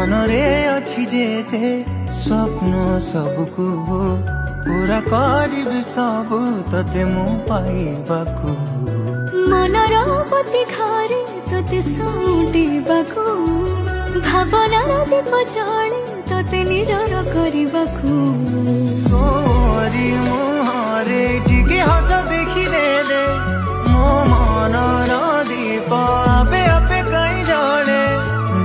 मनरे अच्छी जेते स्वप्न सबको पूरा करिबि सब तते मु पाइबाकू मनर पति घरे तते साउटिबाकू भावनार दीप जले तते निजर करिबाकू तोरी मुहरे टिके हस देखिदेले मो मनर दीप आपे आपे कहीं जले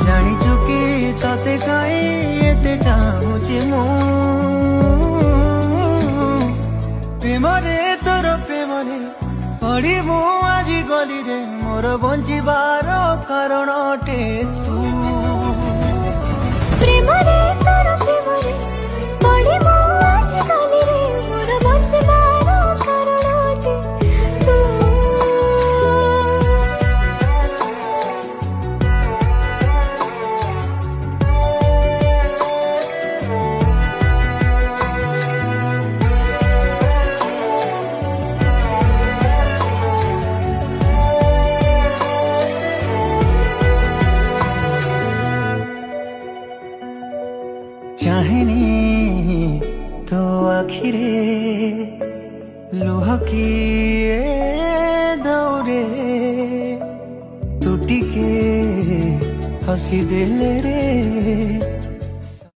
जानिचु कि तते कहीं एते चाहुछि मु प्रेमरे तोर प्रेमरे पड़ी मु आजी गली रे मोर बंचिबार कारण अटे तू प्रेमरे तोर प्रेमरे पड़ी मु आजी गली रे मोर बंचिबार कारण अटे तू चाहनी तो आखिरे लुह की दौरे टूटी के हसी दिल रे